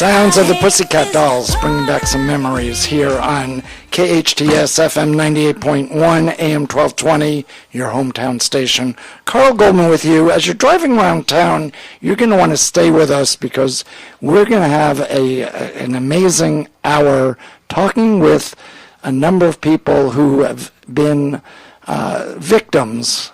Sounds of the Pussycat Dolls, bringing back some memories here on KHTS FM 98.1 AM 1220, your hometown station. Carl Goldman with you. As you're driving around town, you're going to want to stay with us because we're going to have an amazing hour talking with a number of people who have been victims,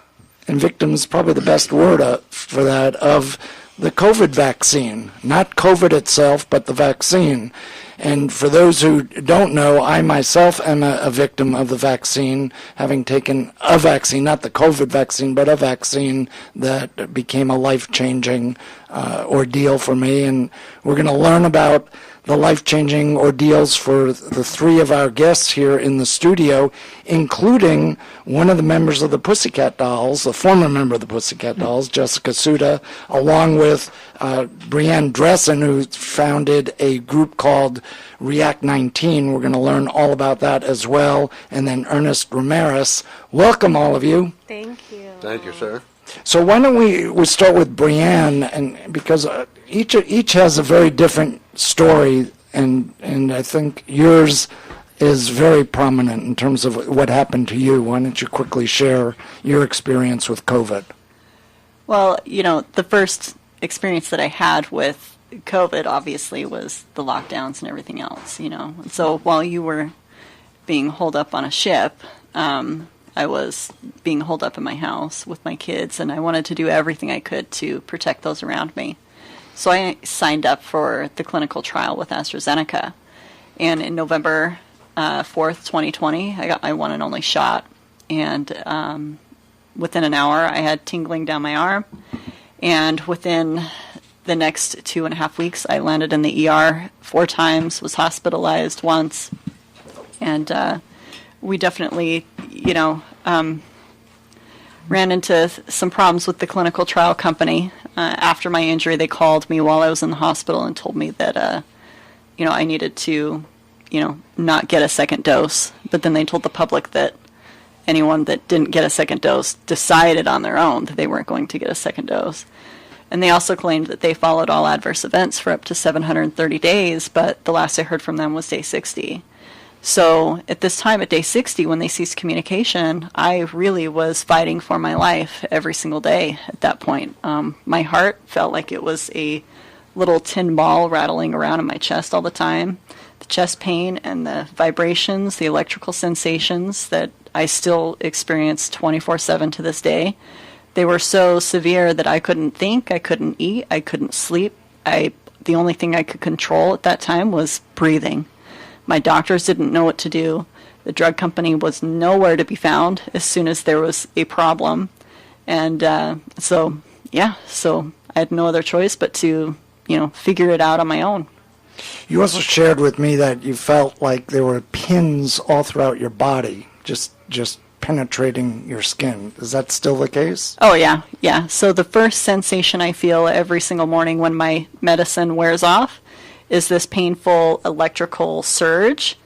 and victims probably the best word for that, of the COVID vaccine. Not COVID itself, but the vaccine. And for those who don't know, I myself am a victim of the vaccine, having taken a vaccine, not the COVID vaccine, but a vaccine that became a life-changing ordeal for me. And we're going to learn about the life-changing ordeals for the three of our guests here in the studio, including one of the members of the Pussycat Dolls, the former member of the Pussycat Dolls, Jessica Sutta, along with Brianne Dressen, who founded a group called React 19. We're going to learn all about that as well. And then Ernest Ramirez. Welcome, all of you. Thank you. Thank you, sir. So why don't we start with Brianne, and because each has a very different story, and I think yours is very prominent in terms of what happened to you. Why don't you quickly share your experience with COVID? Well, the first experience that I had with COVID obviously was the lockdowns and everything else, And so while you were being holed up on a ship, I was being holed up in my house with my kids, and I wanted to do everything I could to protect those around me. So I signed up for the clinical trial with AstraZeneca. And in November 4th, 2020, I got my one and only shot. And within an hour, I had tingling down my arm. And within the next 2.5 weeks, I landed in the ER 4 times, was hospitalized once. And we definitely, ran into some problems with the clinical trial company. After my injury, they called me while I was in the hospital and told me that, I needed to, not get a second dose. But then they told the public that anyone that didn't get a second dose decided on their own that they weren't going to get a second dose. And they also claimed that they followed all adverse events for up to 730 days, but the last I heard from them was day 60. So at this time, at day 60, when they ceased communication, I really was fighting for my life every single day at that point. My heart felt like it was a little tin ball rattling around in my chest all the time. The chest pain and the vibrations, the electrical sensations that I still experience 24/7 to this day, they were so severe that I couldn't think, I couldn't eat, I couldn't sleep. The only thing I could control at that time was breathing. My doctors didn't know what to do. The drug company was nowhere to be found as soon as there was a problem. And so I had no other choice but to, figure it out on my own. You also shared with me that you felt like there were pins all throughout your body, just penetrating your skin. Is that still the case? Oh, yeah. So the first sensation I feel every single morning when my medicine wears off is this painful electrical surge,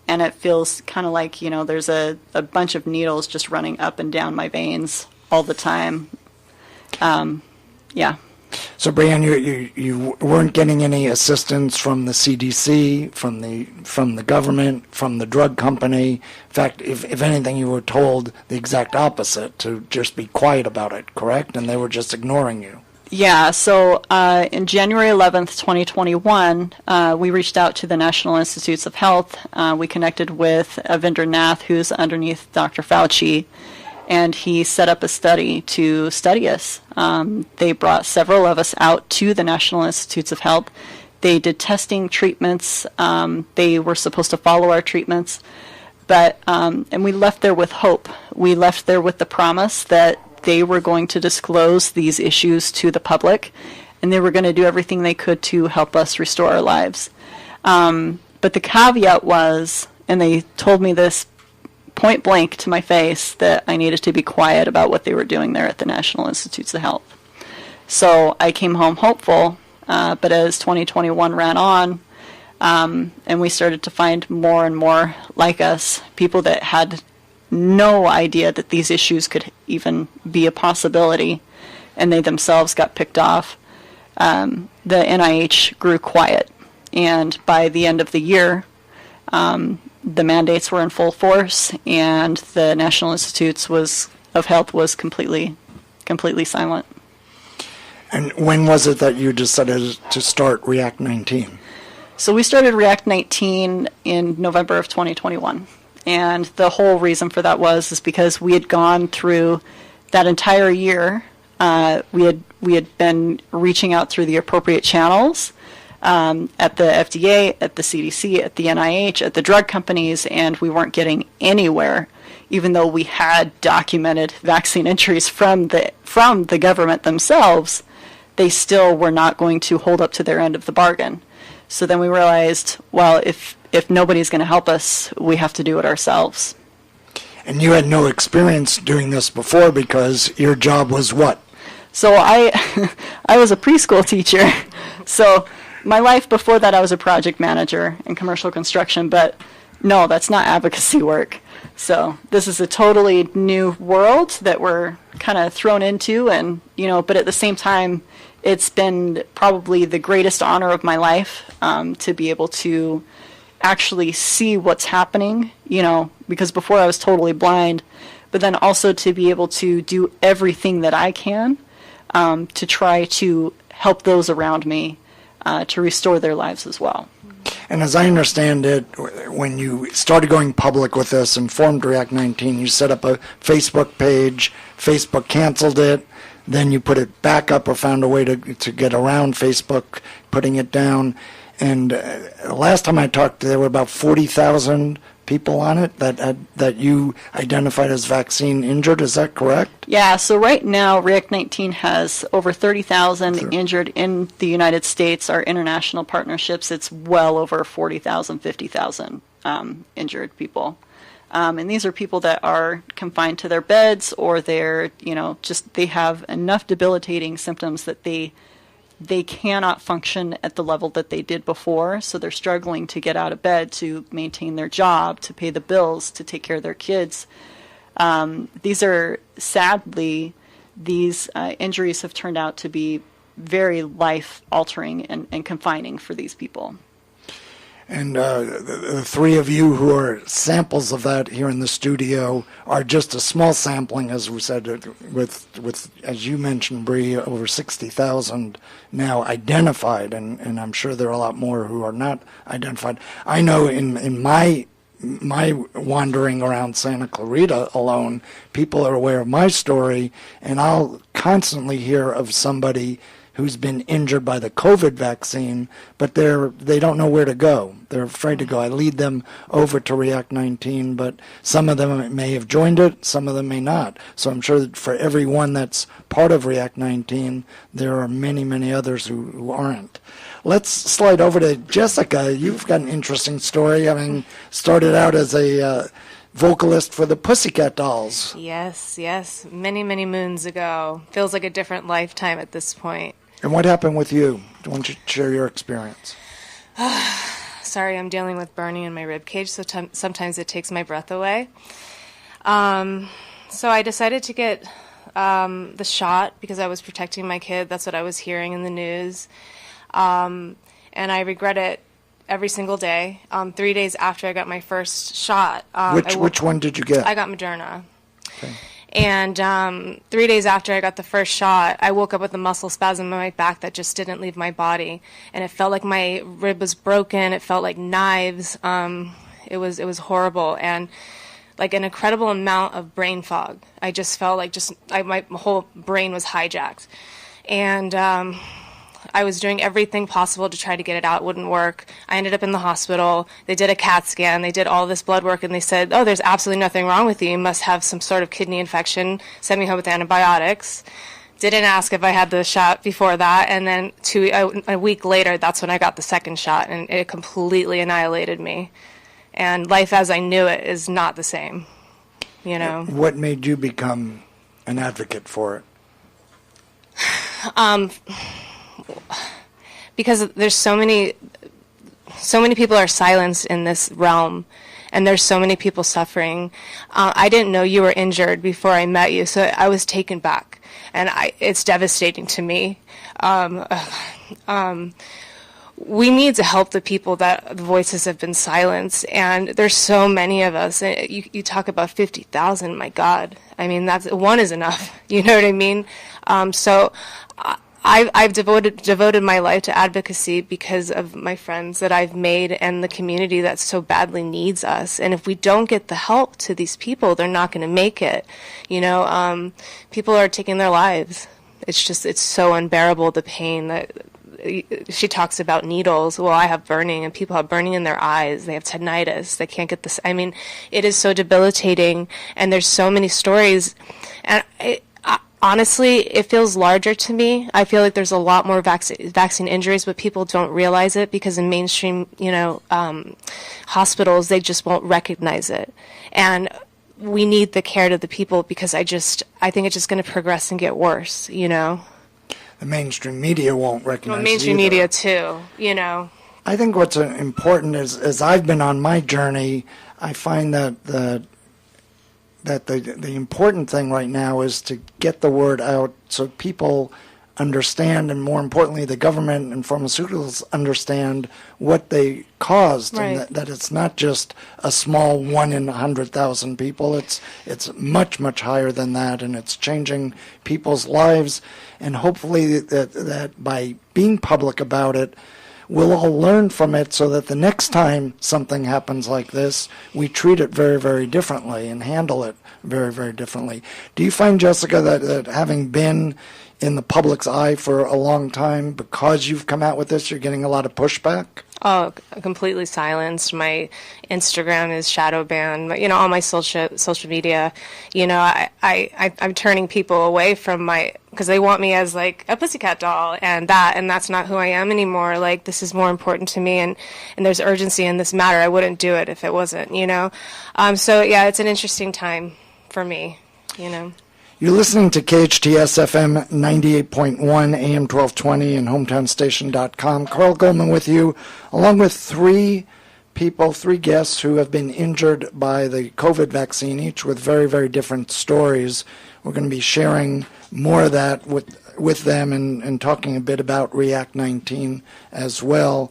and it feels kind of like, there's a bunch of needles just running up and down my veins all the time. Yeah. So, Brianne, you weren't getting any assistance from the CDC, from the government, from the drug company. In fact, if anything, you were told the exact opposite, to just be quiet about it, correct? And they were just ignoring you. Yeah, so in January 11th, 2021, we reached out to the National Institutes of Health. We connected with Avindra Nath, who's underneath Dr. Fauci, and he set up a study to study us. They brought several of us out to the National Institutes of Health. They did testing, treatments. They were supposed to follow our treatments. But and we left there with hope. We left there with the promise that they were going to disclose these issues to the public, and they were going to do everything they could to help us restore our lives. But the caveat was, and they told me this point blank to my face, that I needed to be quiet about what they were doing there at the National Institutes of Health. So I came home hopeful, but as 2021 ran on, and we started to find more and more like us, people that had no idea that these issues could even be a possibility, and they themselves got picked off, the NIH grew quiet. And by the end of the year, the mandates were in full force, and the National Institutes of Health was completely silent. And when was it that you decided to start React 19? So we started React 19 in November of 2021. And the whole reason for that is because we had gone through that entire year. We had been reaching out through the appropriate channels at the FDA, at the CDC, at the NIH, at the drug companies, and we weren't getting anywhere, even though we had documented vaccine injuries from the government themselves. They still were not going to hold up to their end of the bargain. So then we realized, well, if nobody's going to help us, we have to do it ourselves. And you had no experience doing this before because your job was what? So I was a preschool teacher. So my life before that, I was a project manager in commercial construction. But no, that's not advocacy work. So this is a totally new world that we're kind of thrown into, and but at the same time, it's been probably the greatest honor of my life to be able to actually see what's happening, because before I was totally blind, but then also to be able to do everything that I can to try to help those around me to restore their lives as well. And as I understand it, when you started going public with this and formed React 19, you set up a Facebook page, Facebook canceled it, then you put it back up or found a way to get around Facebook, putting it down. And last time I talked, there were about 40,000 people on it that you identified as vaccine injured. Is that correct? Yeah, so right now React 19 has over 30,000 injured in the United States. Our international partnerships, it's well over 40,000, 50,000 injured people. And these are people that are confined to their beds, or they're, they have enough debilitating symptoms that they cannot function at the level that they did before. So they're struggling to get out of bed, to maintain their job, to pay the bills, to take care of their kids. These injuries have turned out to be very life-altering and confining for these people. And the three of you who are samples of that here in the studio are just a small sampling, as we said, with as you mentioned, Bree, over 60,000 now identified, and I'm sure there are a lot more who are not identified. I know in my wandering around Santa Clarita alone, people are aware of my story, and I'll constantly hear of somebody who's been injured by the COVID vaccine, but they don't know where to go. They're afraid to go. I lead them over to React 19, but some of them may have joined it, some of them may not. So I'm sure that for everyone that's part of React 19, there are many, many others who aren't. Let's slide over to Jessica. You've got an interesting story. I mean, started out as a vocalist for the Pussycat Dolls. Yes. Many, many moons ago. Feels like a different lifetime at this point. And what happened with you? Why don't you share your experience? Sorry, I'm dealing with burning in my rib cage, so sometimes it takes my breath away. So I decided to get the shot because I was protecting my kid. That's what I was hearing in the news. And I regret it every single day. 3 days after I got my first shot. Which one did you get? I got Moderna. Okay. And 3 days after I got the first shot, I woke up with a muscle spasm in my back that just didn't leave my body. And it felt like my rib was broken. It felt like knives. It was horrible. And like an incredible amount of brain fog. I just felt like my whole brain was hijacked. And I was doing everything possible to try to get it out. It wouldn't work. I ended up in the hospital. They did a CAT scan. They did all this blood work, and they said, oh, there's absolutely nothing wrong with you. You must have some sort of kidney infection. Sent me home with antibiotics. Didn't ask if I had the shot before that. And then a week later, that's when I got the second shot, and it completely annihilated me. And life as I knew it is not the same, you know. What made you become an advocate for it? Because there's so many people are silenced in this realm, and there's so many people suffering. I didn't know you were injured before I met you, so I was taken back, and it's devastating to me. we need to help the people that the voices have been silenced, and there's so many of us. You talk about 50,000, my God. I mean, that's one is enough. You know what I mean? I've devoted my life to advocacy because of my friends that I've made and the community that so badly needs us. And if we don't get the help to these people, they're not going to make it. You know, people are taking their lives. It's so unbearable, the pain that she talks about needles. Well, I have burning, and people have burning in their eyes. They have tinnitus. They can't get this. I mean, it is so debilitating, and there's so many stories. And honestly, it feels larger to me. I feel like there's a lot more vaccine injuries, but people don't realize it because in mainstream, hospitals, they just won't recognize it. And we need the care to the people because I think it's just going to progress and get worse, you know. The mainstream media won't recognize it mainstream either. media too, you know. I think what's important is, as I've been on my journey, I find that the important thing right now is to get the word out so people understand, and more importantly, the government and pharmaceuticals understand what they caused, Right. and that it's not just a small 1 in 100,000 people. It's much, much higher than that, and it's changing people's lives. And hopefully that by being public about it, we'll all learn from it so that the next time something happens like this, we treat it very, very differently and handle it very, very differently. Do you find, Jessica, that having been in the public's eye for a long time, because you've come out with this, you're getting a lot of pushback? Oh, completely silenced. My Instagram is shadow banned. You know, all my social media. You know, I'm turning people away from because they want me as like a pussycat doll, and that's not who I am anymore. Like, this is more important to me, and there's urgency in this matter. I wouldn't do it if it wasn't. You know, so yeah, it's an interesting time for me. You know. You're listening to KHTS FM 98.1 AM 1220 and hometownstation.com. Carl Goldman with you, along with three guests who have been injured by the COVID vaccine, each with very, very different stories. We're going to be sharing more of that with them and talking a bit about React 19 as well.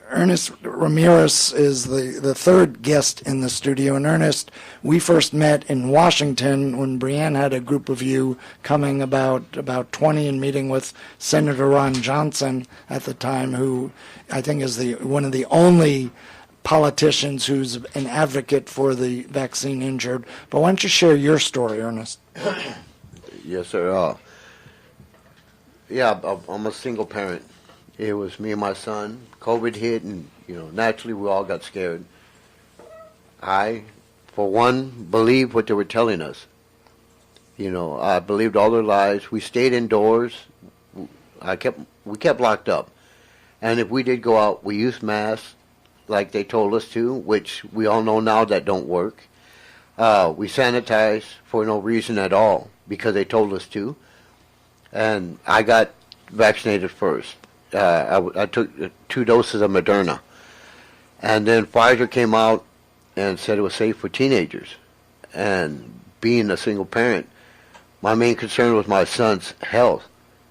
Ernest Ramirez is the third guest in the studio. And Ernest, we first met in Washington when Brianne had a group of you coming about 20 and meeting with Senator Ron Johnson at the time, who I think is one of the only politicians who's an advocate for the vaccine injured. But why don't you share your story, Ernest? Yes, sir. I'm a single parent. It was me and my son. COVID hit, and naturally we all got scared. I, for one, believed what they were telling us. I believed all their lies. We stayed indoors. We kept locked up, and if we did go out, we used masks like they told us to, which we all know now that don't work. We sanitized for no reason at all because they told us to, and I got vaccinated first. I took 2 doses of Moderna, and then Pfizer came out and said it was safe for teenagers. And being a single parent, my main concern was my son's health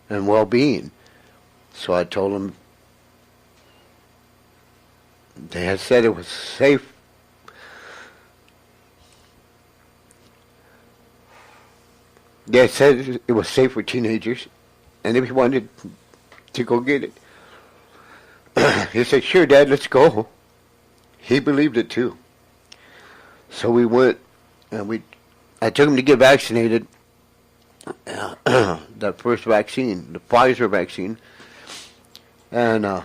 and well-being. So I told him they had said it was safe. They said it was safe for teenagers, and if he wanted to go get it. He said, "Sure, Dad, let's go." He believed it too. So we went, and I took him to get vaccinated. That first vaccine, the Pfizer vaccine, and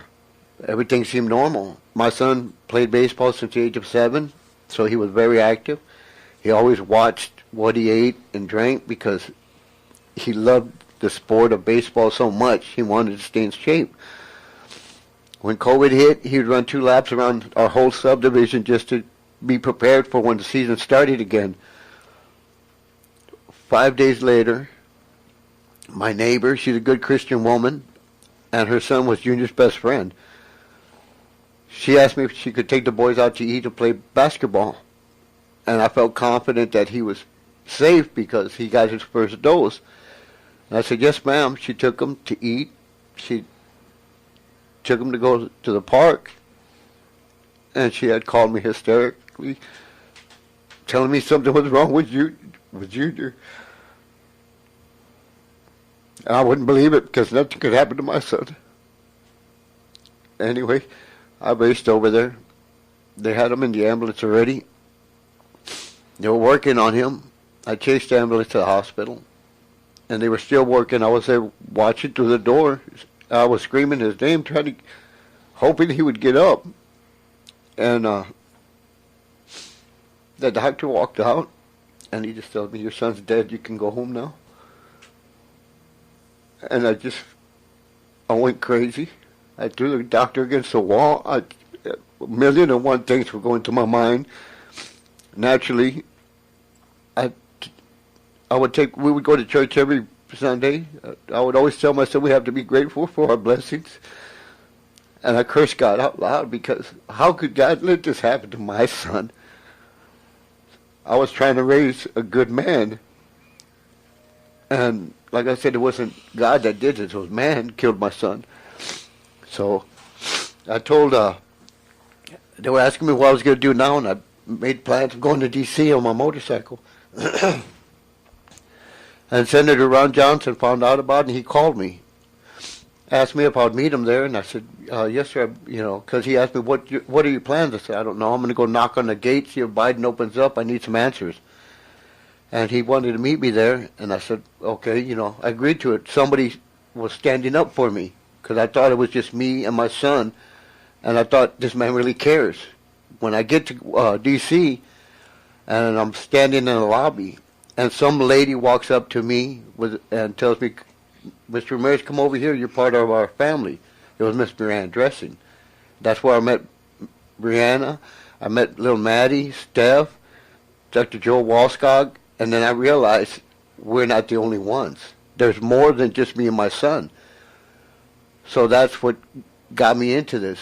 everything seemed normal. My son played baseball since the age of 7, so he was very active. He always watched what he ate and drank because he loved the sport of baseball so much, he wanted to stay in shape. When COVID hit, he would run 2 laps around our whole subdivision just to be prepared for when the season started again. 5 days later, my neighbor, she's a good Christian woman, and her son was Junior's best friend. She asked me if she could take the boys out to eat and play basketball. And I felt confident that he was safe because he got his first dose. And I said, "Yes, ma'am." She took him to eat. She took him to go to the park, and she had called me hysterically, telling me something was wrong with Junior. And I wouldn't believe it because nothing could happen to my son. Anyway, I raced over there. They had him in the ambulance already. They were working on him. I chased the ambulance to the hospital, and they were still working. I was there watching through the door. I was screaming his name, hoping he would get up. And the doctor walked out, and he just told me, "Your son's dead. You can go home now." And I went crazy. I threw the doctor against the wall. A million and one things were going through my mind. Naturally, we would go to church every Sunday. I would always tell myself we have to be grateful for our blessings. And I cursed God out loud because how could God let this happen to my son? I was trying to raise a good man. And like I said, it wasn't God that did it. It was man killed my son. So I told, they were asking me what I was going to do now, and I made plans of going to D.C. on my motorcycle. And Senator Ron Johnson found out about it, and he called me. Asked me if I would meet him there, and I said, yes, sir, because he asked me, what are your plans? I said, I don't know. I'm going to go knock on the gate, see if Biden opens up. I need some answers. And he wanted to meet me there, and I said, okay, I agreed to it. Somebody was standing up for me, because I thought it was just me and my son, and I thought this man really cares. When I get to D.C., and I'm standing in the lobby, and some lady walks up to me and tells me, "Mr. Ramirez, come over here. You're part of our family." It was Miss Brianne Dressen. That's where I met Brianna. I met little Maddie, Steph, Dr. Joe Walskog, and then I realized we're not the only ones. There's more than just me and my son. So that's what got me into this.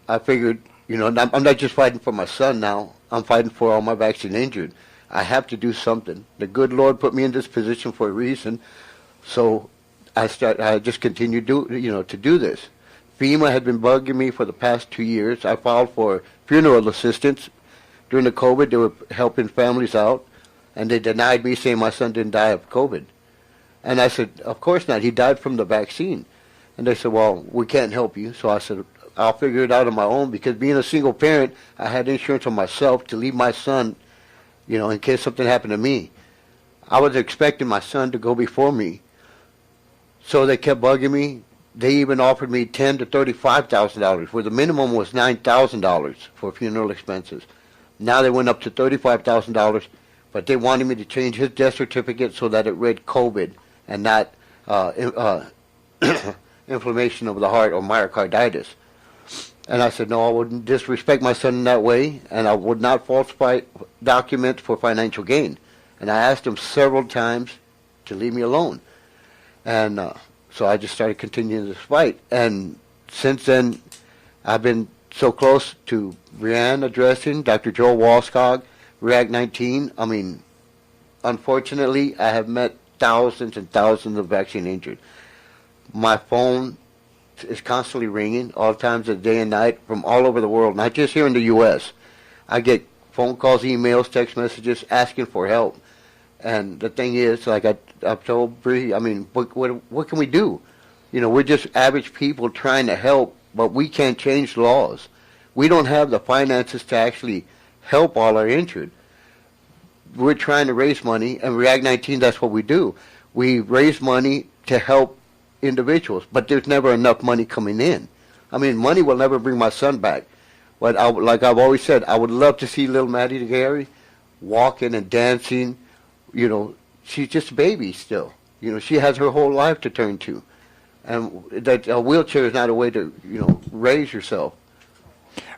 I figured, I'm not just fighting for my son now. I'm fighting for all my vaccine injured. I have to do something. The good Lord put me in this position for a reason. So I just continued to do this. FEMA had been bugging me for the past 2 years. I filed for funeral assistance. During the COVID, they were helping families out, and they denied me, saying my son didn't die of COVID. And I said, of course not. He died from the vaccine. And they said, well, we can't help you. So I said, I'll figure it out on my own, because being a single parent, I had insurance on myself to leave my son, in case something happened to me. I was expecting my son to go before me. So they kept bugging me. They even offered me $10,000 to $35,000, where the minimum was $9,000 for funeral expenses. Now they went up to $35,000, but they wanted me to change his death certificate so that it read COVID and not inflammation of the heart or myocarditis. And I said, no, I wouldn't disrespect my son in that way, and I would not falsify documents for financial gain. And I asked him several times to leave me alone. And so I just started continuing this fight. And since then, I've been so close to Brianne Dressen, Dr. Joel Walskog, React 19. I mean, unfortunately, I have met thousands and thousands of vaccine injured. My phone is constantly ringing all times of day and night from all over the world, not just here in the U.S. I get phone calls, emails, text messages asking for help. And the thing is, like I've told Bree, I mean, what can we do? We're just average people trying to help, but we can't change laws. We don't have the finances to actually help all our injured. We're trying to raise money, and React 19, that's what we do. We raise money to help individuals, but there's never enough money coming in. I mean, money will never bring my son back. But like I've always said, I would love to see little Maddie Gary walking and dancing. She's just a baby still. She has her whole life to turn to. And that a wheelchair is not a way to, raise yourself.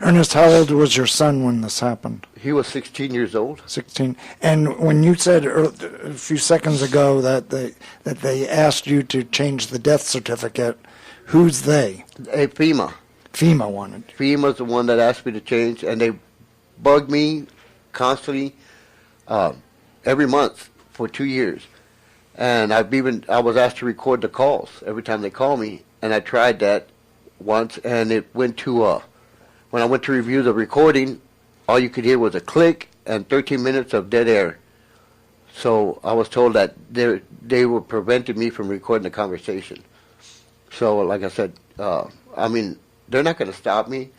Ernest, how old was your son when this happened? He was 16 years old. 16. And when you said a few seconds ago that they asked you to change the death certificate, who's they? FEMA. FEMA wanted. FEMA's the one that asked me to change, and they bugged me constantly every month for 2 years. And I was asked to record the calls every time they call me, and I tried that. once, and it went to, when I went to review the recording, all you could hear was a click and 13 minutes of dead air. So I was told that they were preventing me from recording the conversation. So like I said, I mean, they're not going to stop me.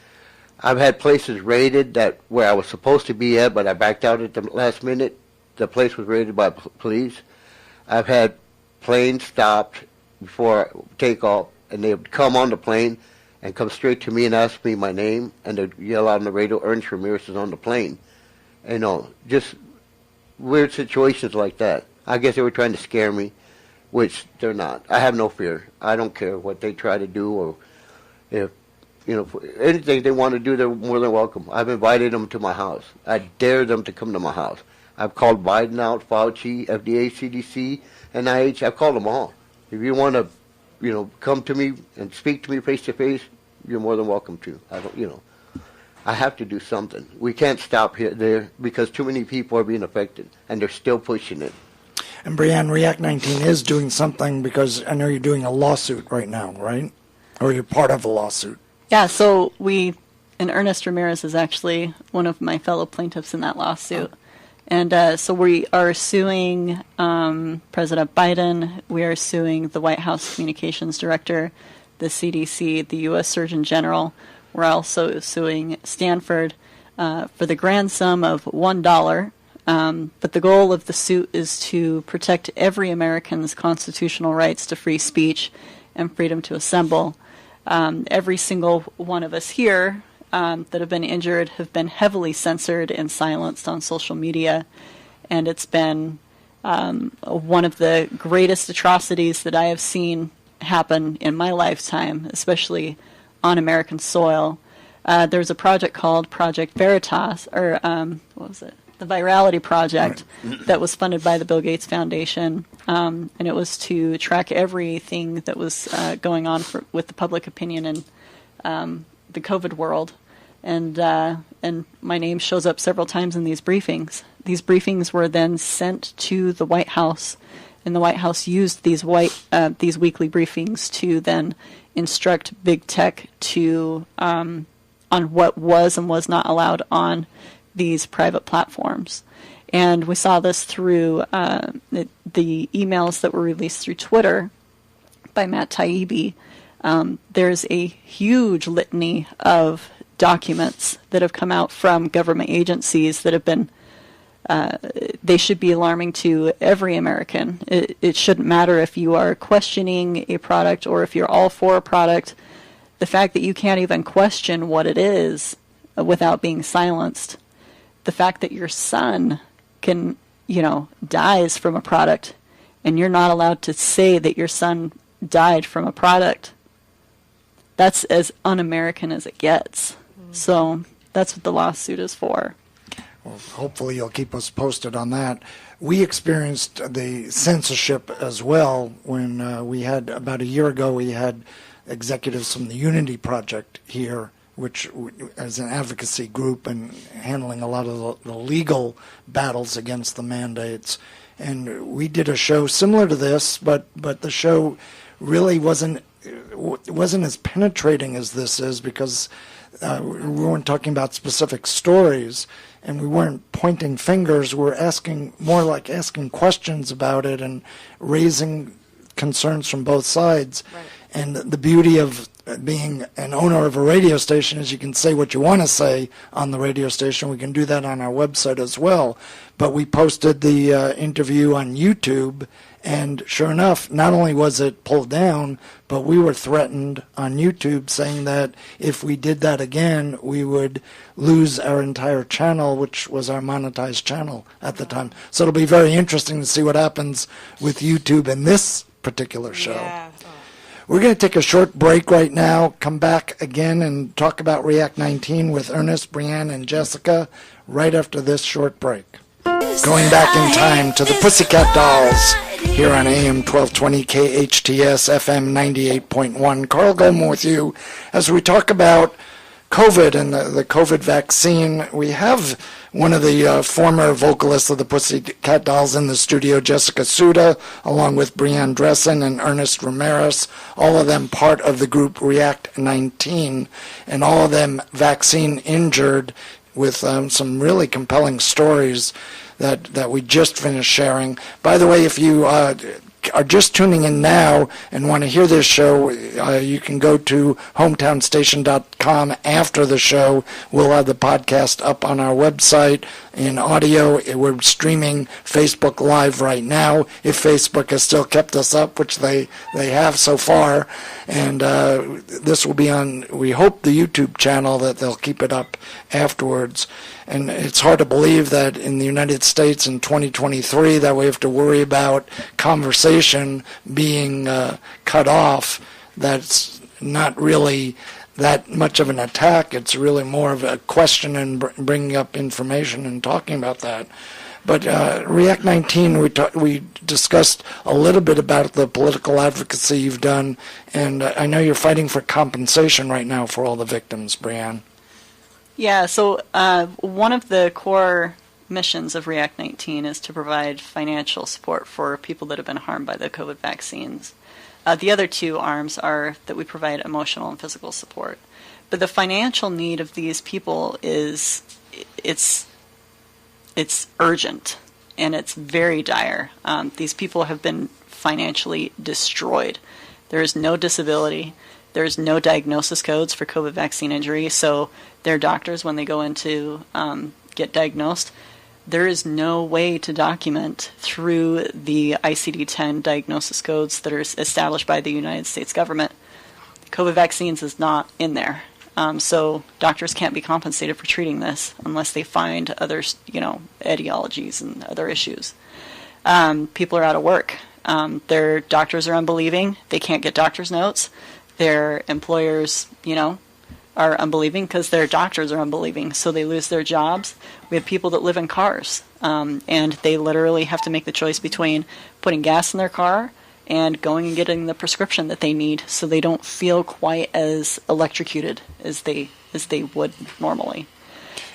I've had places raided that where I was supposed to be at, but I backed out at the last minute. The place was raided by police. I've had planes stopped before takeoff, and they would come on the plane and come straight to me and ask me my name, and they'd yell out on the radio, "Ernest Ramirez is on the plane." You know, just weird situations like that. I guess they were trying to scare me, which they're not. I have no fear. I don't care what they try to do, or if, you know, anything they want to do, they're more than welcome. I've invited them to my house. I dare them to come to my house. I've called Biden out, Fauci, FDA, CDC, NIH. I've called them all. If you want to, you know, come to me and speak to me face to face, you're more than welcome to. I don't, you know, I have to do something. We can't stop there because too many people are being affected, and they're still pushing it. And Brianne, React 19 is doing something because I know you're doing a lawsuit right now, right? Or you're part of a lawsuit. Yeah, so and Ernest Ramirez is actually one of my fellow plaintiffs in that lawsuit. Oh. And so we are suing President Biden. We are suing the White House Communications Director, the CDC, the U.S. Surgeon General. We're also suing Stanford for the grand sum of $1. But the goal of the suit is to protect every American's constitutional rights to free speech and freedom to assemble. Every single one of us here that have been injured have been heavily censored and silenced on social media, and it's been one of the greatest atrocities that I have seen happen in my lifetime, especially on American soil. There's a project called Project Veritas, or what was it? The Virality Project, that was funded by the Bill Gates Foundation, and it was to track everything that was going on with the public opinion in the COVID world. And my name shows up several times in these briefings. These briefings were then sent to the White House, and the White House used these weekly briefings to then instruct big tech to on what was and was not allowed on these private platforms. And we saw this through the emails that were released through Twitter by Matt Taibbi. There's a huge litany of documents that have come out from government agencies that have been, they should be alarming to every American. It shouldn't matter if you are questioning a product or if you're all for a product. The fact that you can't even question what it is without being silenced. The fact that your son can, dies from a product, and you're not allowed to say that your son died from a product. That's as un-American as it gets. So that's what the lawsuit is for. Well, hopefully you'll keep us posted on that. We experienced the censorship as well when we had, about a year ago, we had executives from the Unity Project here, which is an advocacy group and handling a lot of the legal battles against the mandates. And we did a show similar to this, but the show really wasn't as penetrating as this is because we weren't talking about specific stories and we weren't pointing fingers. We were asking questions about it and raising concerns from both sides. Right. And the beauty of being an owner of a radio station is you can say what you want to say on the radio station. We can do that on our website as well. But we posted the interview on YouTube, and sure enough, not only was it pulled down, but we were threatened on YouTube saying that if we did that again, we would lose our entire channel, which was our monetized channel at the time. So it'll be very interesting to see what happens with YouTube in this particular show. Yeah. We're going to take a short break right now, come back again and talk about React 19 with Ernest, Brianne, and Jessica right after this short break. Going back in time to the Pussycat Dolls here on AM 1220 KHTS FM 98.1. Carl Goldman with you as we talk about COVID and the COVID vaccine. We have one of the former vocalists of the Pussycat Dolls in the studio, Jessica Sutta, along with Brianne Dressen and Ernest Ramirez, all of them part of the group React 19, and all of them vaccine injured with some really compelling stories that we just finished sharing. By the way, if you are just tuning in now and want to hear this show, you can go to hometownstation.com after the show. We'll have the podcast up on our website in audio. We're streaming Facebook Live right now, if Facebook has still kept us up, which they have so far. And this will be on, we hope, the YouTube channel, that they'll keep it up afterwards. And it's hard to believe that in the United States in 2023 that we have to worry about conversation being cut off. That's not really that much of an attack. It's really more of a question and bringing up information and talking about that. But React 19, we discussed a little bit about the political advocacy you've done, and I know you're fighting for compensation right now for all the victims, Brianne. Yeah, so one of the core missions of React 19 is to provide financial support for people that have been harmed by the COVID vaccines. The other two arms are that we provide emotional and physical support. But the financial need of these people it's urgent, and it's very dire. These people have been financially destroyed. There is no disability. There's no diagnosis codes for COVID vaccine injury, so their doctors, when they go in to get diagnosed, there is no way to document through the ICD-10 diagnosis codes that are established by the United States government. COVID vaccines is not in there. So doctors can't be compensated for treating this unless they find other, etiologies and other issues. People are out of work. Their doctors are unbelieving. They can't get doctor's notes. Their employers, are unbelieving because their doctors are unbelieving, so they lose their jobs. We have people that live in cars, and they literally have to make the choice between putting gas in their car and going and getting the prescription that they need, so they don't feel quite as electrocuted as they would normally.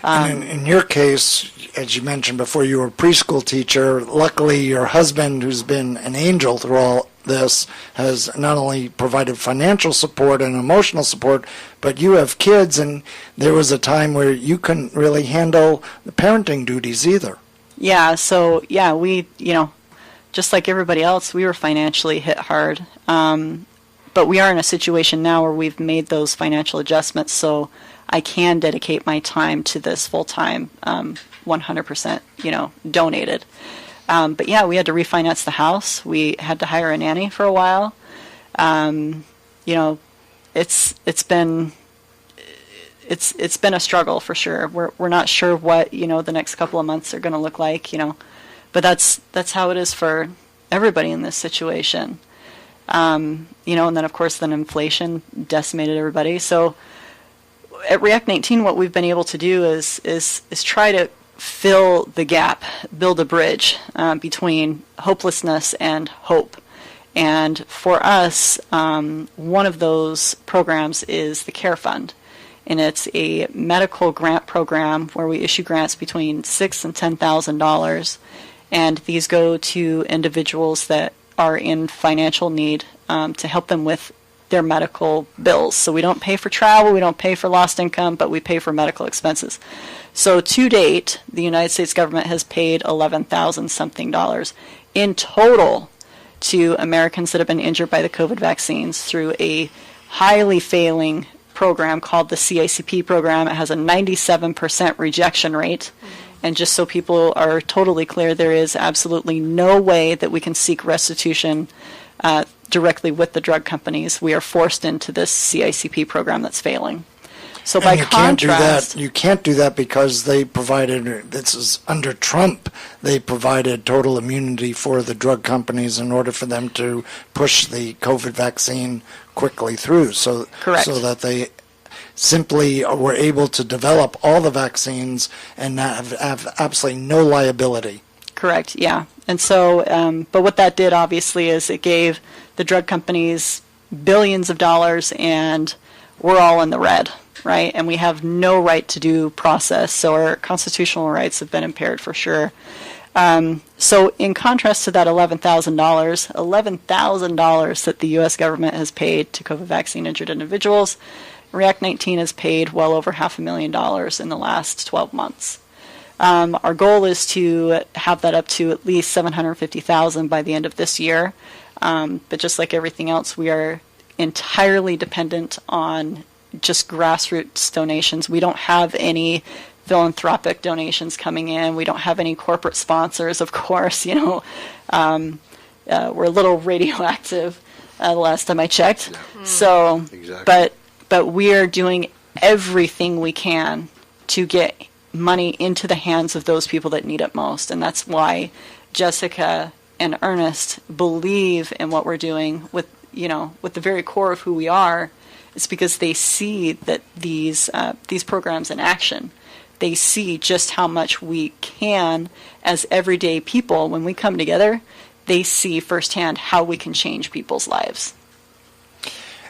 And in your case, as you mentioned before, you were a preschool teacher. Luckily, your husband, who's been an angel through all this, has not only provided financial support and emotional support, but you have kids, and there was a time where you couldn't really handle the parenting duties either. Yeah, so, we, just like everybody else, we were financially hit hard. But we are in a situation now where we've made those financial adjustments, so I can dedicate my time to this full time, 100%, donated. But yeah, we had to refinance the house. We had to hire a nanny for a while. It's been a struggle for sure. We're not sure what the next couple of months are going to look like. But that's how it is for everybody in this situation. And then of course inflation decimated everybody. So at React 19, what we've been able to do is try to fill the gap, build a bridge between hopelessness and hope. And for us, one of those programs is the Care Fund. And it's a medical grant program where we issue grants between $6,000 and $10,000. And these go to individuals that are in financial need to help them with their medical bills. So we don't pay for travel, we don't pay for lost income, but we pay for medical expenses. So to date, the United States government has paid $11,000 something in total to Americans that have been injured by the COVID vaccines through a highly failing program called the CACP program. It has a 97% rejection rate. And just so people are totally clear, there is absolutely no way that we can seek restitution directly with the drug companies. We are forced into this CACP program that's failing. So by contrast, you can't do that because they provided, this is under Trump, they provided total immunity for the drug companies in order for them to push the COVID vaccine quickly through. So, correct. So that they simply were able to develop all the vaccines and have absolutely no liability. Correct, yeah. And so, but what that did obviously is it gave the drug companies billions of dollars, and we're all in the red right? And we have no right to due process, so our constitutional rights have been impaired for sure. So in contrast to that $11,000 that the U.S. government has paid to COVID vaccine-injured individuals, React 19 has paid well over $500,000 in the last 12 months. Our goal is to have that up to at least $750,000 by the end of this year. But just like everything else, we are entirely dependent on just grassroots donations. We don't have any philanthropic donations coming in. We don't have any corporate sponsors, of course. We're a little radioactive the last time I checked. Yeah. So, exactly. But we are doing everything we can to get money into the hands of those people that need it most. And that's why Jessica and Ernest believe in what we're doing with the very core of who we are. It's because they see that these programs in action. They see just how much we can as everyday people. When we come together, they see firsthand how we can change people's lives.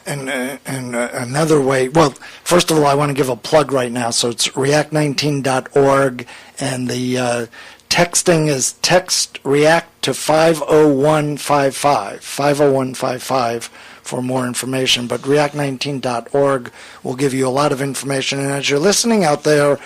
And another way, well, first of all, I want to give a plug right now. So it's react19.org, and the texting is text REACT to 50155, 50155 for more information. But react19.org will give you a lot of information. And as you're listening out there,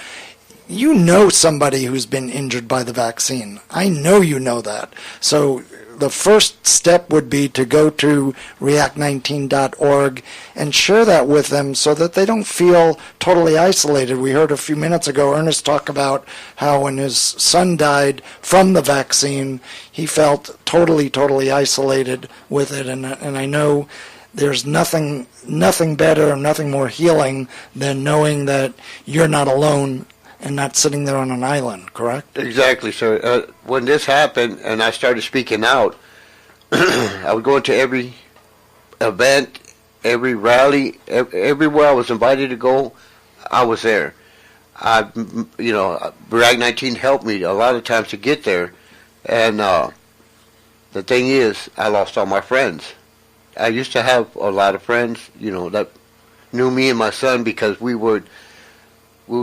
you know somebody who's been injured by the vaccine. I know you know that. So the first step would be to go to react19.org and share that with them so that they don't feel totally isolated. We heard a few minutes ago Ernest talk about how when his son died from the vaccine, he felt totally isolated with it. And I know there's nothing better, nothing more healing than knowing that you're not alone and not sitting there on an island, correct? Exactly, sir. When this happened and I started speaking out, I would go into every event, every rally, everywhere I was invited to go, I was there. Brianne 19 helped me a lot of times to get there. And the thing is, I lost all my friends. I used to have a lot of friends, that knew me and my son because we would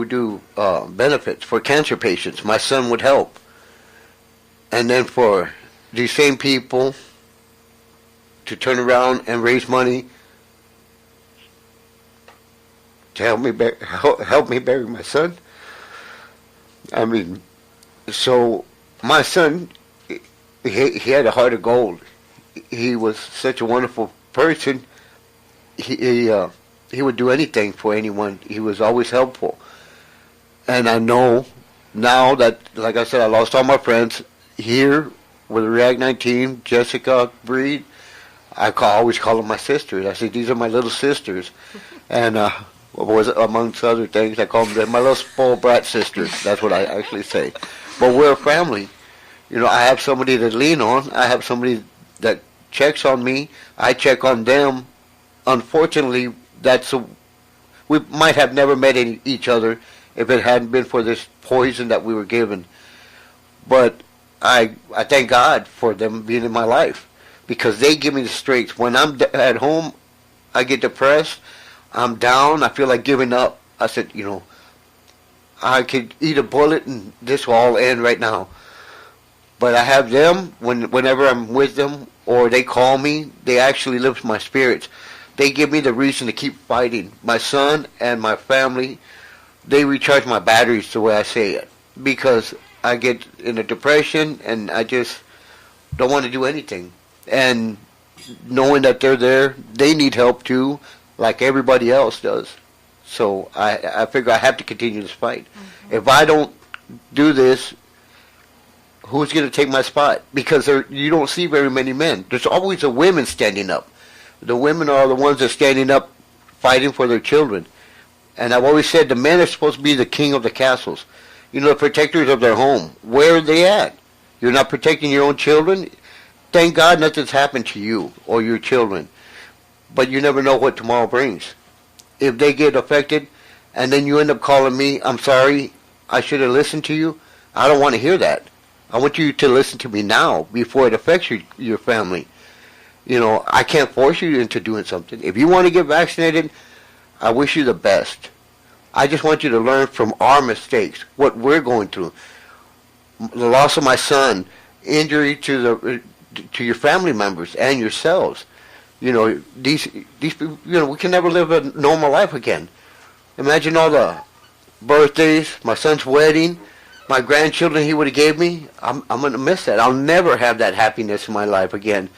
do benefits for cancer patients. My son would help. And then for these same people to turn around and raise money to help me bury my son. I mean, so my son, he had a heart of gold. He was such a wonderful person. He would do anything for anyone. He was always helpful. And I know now that, like I said, I lost all my friends here with React 19, Jessica, Breed. I always call them my sisters. I say, these are my little sisters. And amongst other things, I call them my little spoiled brat sisters. That's what I actually say. But we're a family. I have somebody to lean on. I have somebody that checks on me. I check on them. Unfortunately, we might have never met each other if it hadn't been for this poison that we were given. But I thank God for them being in my life because they give me the strength. When I'm at home, I get depressed. I'm down. I feel like giving up. I said, I could eat a bullet and this will all end right now. But I have them whenever I'm with them or they call me, they actually lift my spirits. They give me the reason to keep fighting. My son and my family, they recharge my batteries the way I say it. Because I get in a depression and I just don't want to do anything. And knowing that they're there, they need help too, like everybody else does. So I figure I have to continue this fight. Mm-hmm. If I don't do this, who's going to take my spot? Because you don't see very many men. There's always the women standing up. The women are the ones that are standing up fighting for their children. And I've always said the men are supposed to be the king of the castles. The protectors of their home. Where are they at? You're not protecting your own children? Thank God nothing's happened to you or your children. But you never know what tomorrow brings. If they get affected and then you end up calling me, I'm sorry, I should have listened to you. I don't want to hear that. I want you to listen to me now before it affects your family. I can't force you into doing something. If you want to get vaccinated, I wish you the best. I just want you to learn from our mistakes, what we're going through. The loss of my son, injury to your family members and yourselves. You know, these people, you know, we can never live a normal life again. Imagine all the birthdays, my son's wedding, my grandchildren he would have gave me. I'm going to miss that. I'll never have that happiness in my life again.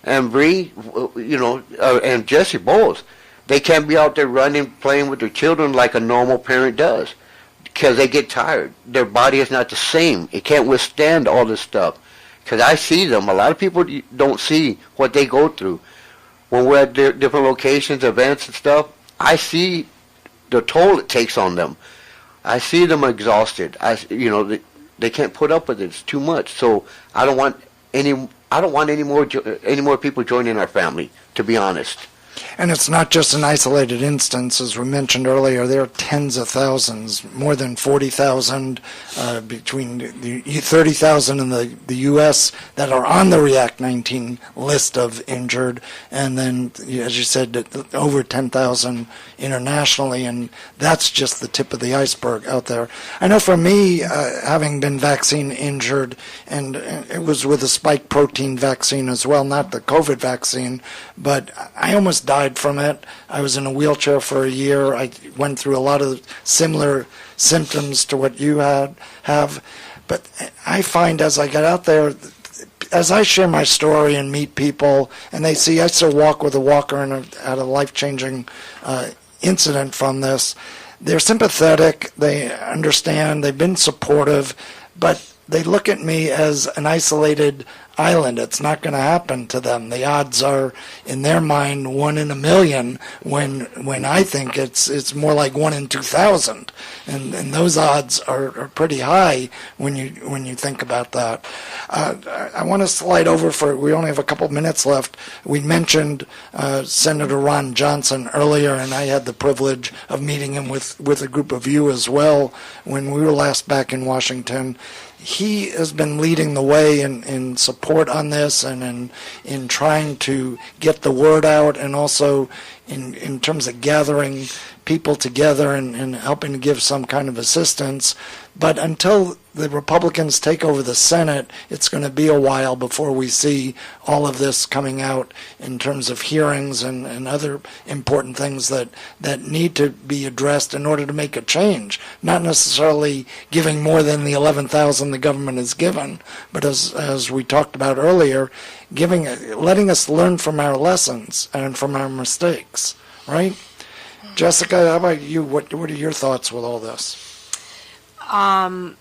And Bree, you know, and Jesse Bowles, they can't be out there running, playing with their children like a normal parent does because they get tired. Their body is not the same. It can't withstand all this stuff. Because I see them. A lot of people don't see what they go through. When we're at different locations, events and stuff, I see the toll it takes on them. I see them exhausted. You know, they can't put up with it. It's too much. So I don't want any more people joining our family, to be honest. And it's not just an isolated instance. As we mentioned earlier, there are tens of thousands, more than 40,000, between the 30,000 in the U.S. that are on the React 19 list of injured, and then, as you said, over 10,000 internationally, and that's just the tip of the iceberg out there. I know for me, having been vaccine injured, and it was with a spike protein vaccine as well, not the COVID vaccine, but I almost died from it. I was in a wheelchair for a year. I went through a lot of similar symptoms to what you have. But I find as I get out there, as I share my story and meet people, and they see I still walk with a walker and had a life-changing incident from this, they're sympathetic, they understand, they've been supportive, but they look at me as an isolated island. It's not going to happen to them. The odds are, in their mind, 1 in a million, when I think it's more like 1 in 2,000, and those odds are pretty high when you think about that. I want to slide over we only have a couple minutes left. We mentioned Senator Ron Johnson earlier, and I had the privilege of meeting him with a group of you as well when we were last back in Washington. He has been leading the way in support on this and in trying to get the word out, and also in terms of gathering people together and helping to give some kind of assistance. But until the Republicans take over the Senate, it's going to be a while before we see all of this coming out in terms of hearings and other important things that need to be addressed in order to make a change. Not necessarily giving more than the 11,000 the government has given, but as we talked about earlier, letting us learn from our lessons and from our mistakes, right? Jessica, how about you? What are your thoughts with all this? I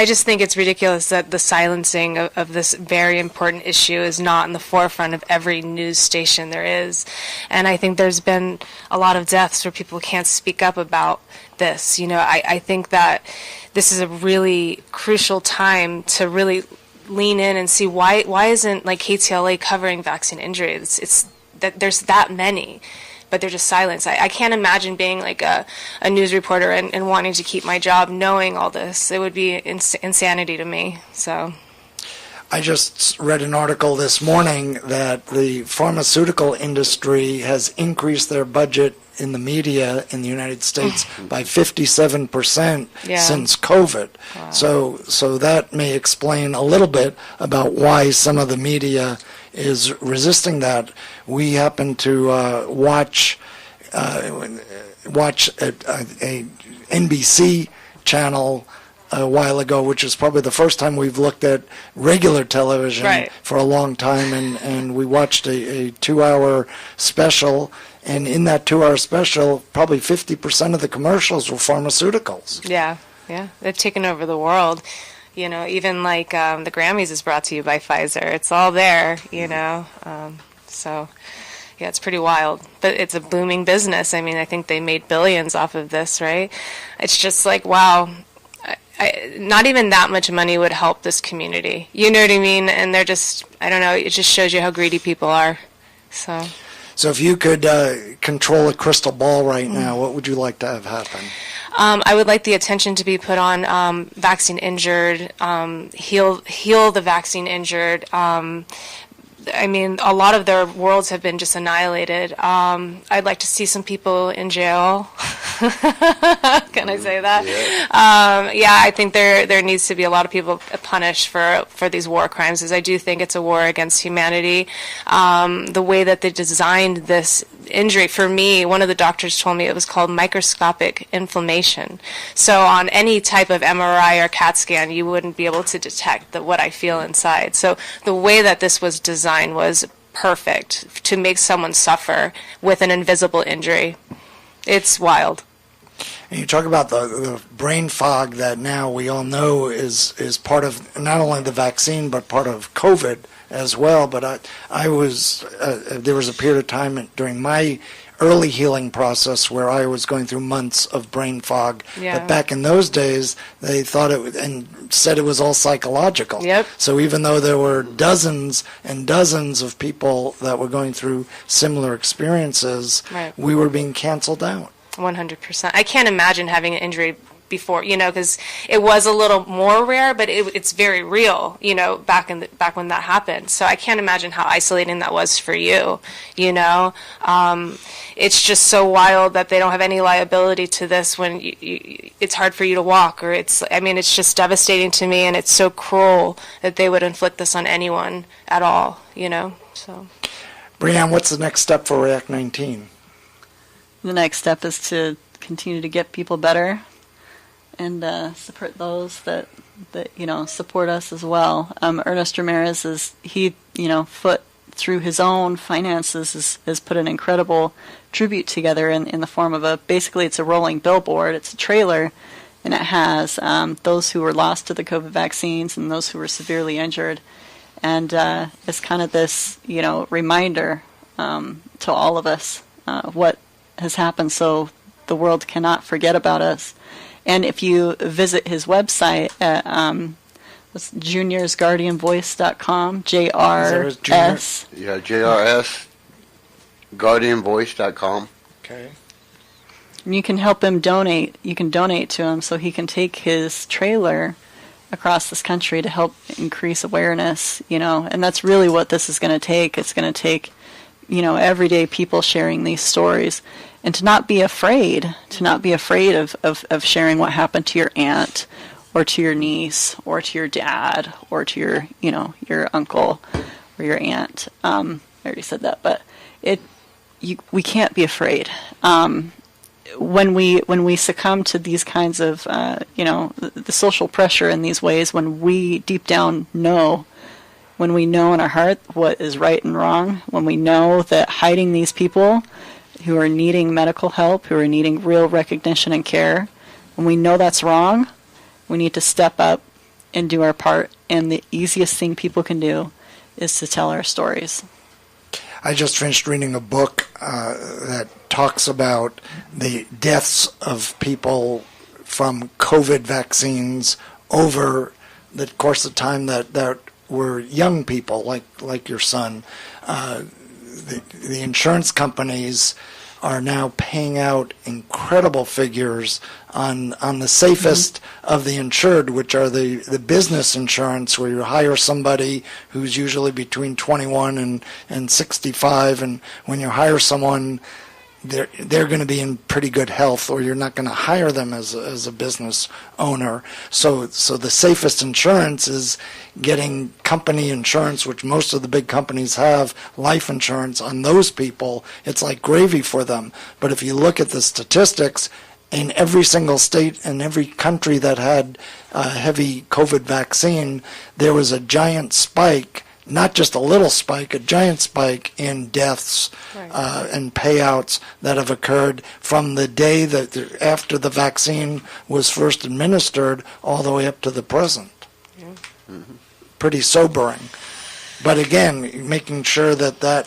just think it's ridiculous that the silencing of this very important issue is not in the forefront of every news station there is. And I think there's been a lot of deaths where people can't speak up about this. You know, I think that this is a really crucial time to really lean in and see why isn't like KTLA covering vaccine injuries? It's that there's that many, but they're just silenced. I can't imagine being like a news reporter and wanting to keep my job knowing all this. It would be insanity to me. So I just read an article this morning that the pharmaceutical industry has increased their budget in the media in the United States by 57% since COVID. Wow. So that may explain a little bit about why some of the media is resisting that. We happen to watch a NBC channel a while ago, which is probably the first time we've looked at regular television for a long time, and we watched a 2-hour special, and in that 2-hour special, probably 50% of the commercials were pharmaceuticals. Yeah, they've taken over the world. You know, even like the Grammys is brought to you by Pfizer. It's all there, you know. So, yeah, it's pretty wild. But it's a booming business. I mean, I think they made billions off of this, right? It's just like, wow, not even that much money would help this community. You know what I mean? And they're just, I don't know, it just shows you how greedy people are. So if you could control a crystal ball right now, what would you like to have happen? I would like the attention to be put on vaccine injured, heal the vaccine injured, I mean, a lot of their worlds have been just annihilated. I'd like to see some people in jail. Can I say that? Yeah, I think there needs to be a lot of people punished for these war crimes, as I do think it's a war against humanity. The way that they designed this injury, for me, one of the doctors told me it was called microscopic inflammation. So on any type of MRI or CAT scan, you wouldn't be able to detect what I feel inside. So the way that this was designed was perfect to make someone suffer with an invisible injury. It's wild. And you talk about the brain fog that now we all know is part of not only the vaccine but part of COVID as well. But I was there was a period of time during my early healing process where I was going through months of brain fog. Yeah. But back in those days, they thought it was, and said it was all psychological. Yep. So even though there were dozens and dozens of people that were going through similar experiences, Right. we were being canceled out. 100%. I can't imagine having an injury before, because it was a little more rare, but it's very real, back when that happened. So I can't imagine how isolating that was for you, It's just so wild that they don't have any liability to this when it's hard for you to walk, or it's just devastating to me, and it's so cruel that they would inflict this on anyone at all, so. Brianne, what's the next step for React 19? The next step is to continue to get people better and support those that support us as well. Ernest Ramirez foot through his own finances has put an incredible tribute together in the form of basically it's a rolling billboard. It's a trailer, and it has those who were lost to the COVID vaccines and those who were severely injured. And it's kind of this, reminder to all of us what has happened, so the world cannot forget about us. And if you visit his website at juniorsguardianvoice.com, JRS. Yeah, JRS, guardianvoice.com. Okay. And you can help him donate. You can donate to him so he can take his trailer across this country to help increase awareness, and that's really what this is going to take. It's going to take, everyday people sharing these stories, and to not be afraid of sharing what happened to your aunt or to your niece or to your dad or to your, your uncle or your aunt. I already said that, but we can't be afraid. When we succumb to these kinds of, the social pressure in these ways, when we deep down know, when we know in our heart what is right and wrong, when we know that hiding these people who are needing medical help, who are needing real recognition and care, when we know that's wrong, we need to step up and do our part. And the easiest thing people can do is to tell our stories. I just finished reading a book that talks about the deaths of people from COVID vaccines over the course of time that were young people, like your son. The insurance companies are now paying out incredible figures on the safest of the insured, which are the business insurance, where you hire somebody who's usually between 21 and 65, and when you hire someone, they're going to be in pretty good health, or you're not going to hire them as a business owner. So the safest insurance is getting company insurance, which most of the big companies have, life insurance on those people. It's like gravy for them. But if you look at the statistics, in every single state and every country that had a heavy COVID vaccine, there was a giant spike. Not just a little spike, a giant spike in deaths and payouts that have occurred from the day that after the vaccine was first administered all the way up to the present. Yeah. Mm-hmm. Pretty sobering. But again, making sure that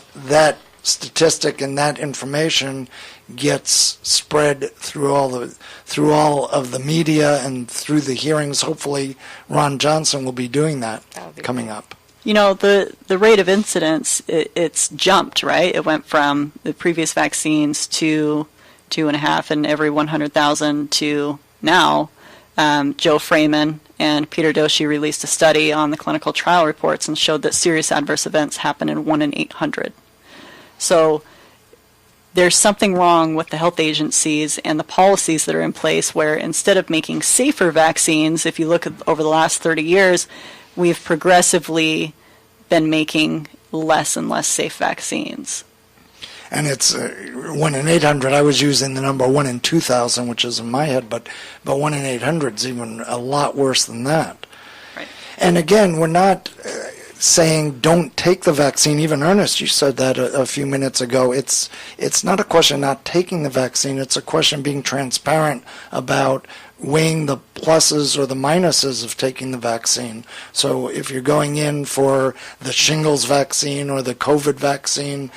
statistic and that information gets spread through all of the media and through the hearings. Hopefully, Ron Johnson will be doing that coming up. The rate of incidence, it's jumped, right? It went from the previous vaccines to 2.5 in every 100,000 to now. Joe Freeman And Peter Doshi released a study on the clinical trial reports and showed that serious adverse events happen in 1 in 800. So there's something wrong with the health agencies and the policies that are in place where instead of making safer vaccines, if you look at over the last 30 years, we've progressively been making less and less safe vaccines. And it's 1 in 800. I was using the number 1 in 2,000, which is in my head, but 1 in 800 is even a lot worse than that. Right. And again, we're not saying don't take the vaccine. Even Ernest, you said that a few minutes ago. It's not a question of not taking the vaccine. It's a question of being transparent about weighing the pluses or the minuses of taking the vaccine. So if you're going in for the shingles vaccine or the COVID vaccine,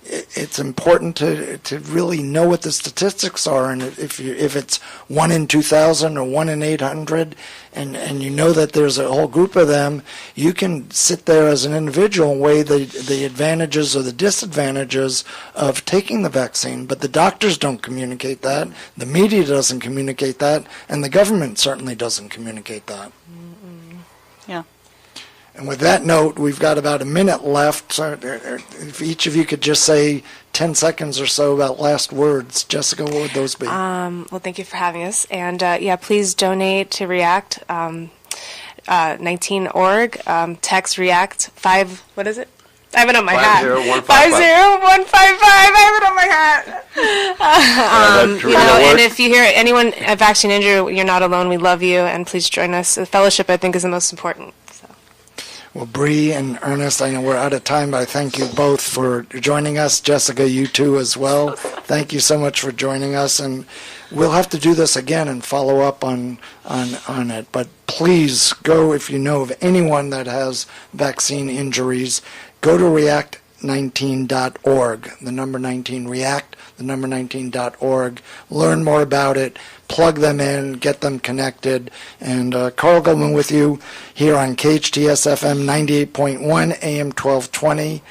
it's important to really know what the statistics are, and if it's 1 in 2,000 or 1 in 800, and you know that there's a whole group of them, you can sit there as an individual and weigh the advantages or the disadvantages of taking the vaccine. But the doctors don't communicate that, the media doesn't communicate that, and the government certainly doesn't communicate that. Yeah. And with that note, we've got about a minute left. So if each of you could just say 10 seconds or so about last words. Jessica, what would those be? Well, thank you for having us. And please donate to React 19.org. Text React 5. What is it? I have it on my hat. 50155. I have it on my hat. And if you hear anyone a vaccine injury, you're not alone. We love you, and please join us. The fellowship, I think, is the most important. Well, Bree and Ernest, I know we're out of time, but I thank you both for joining us. Jessica, you too as well. Thank you so much for joining us, and we'll have to do this again and follow up on it. But please go, if you know of anyone that has vaccine injuries, go to react19.org, the number 19, react, the number 19.org. Learn more about it. Plug them in, get them connected. And Carl Goldman with you here on KHTS FM 98.1 AM 1220.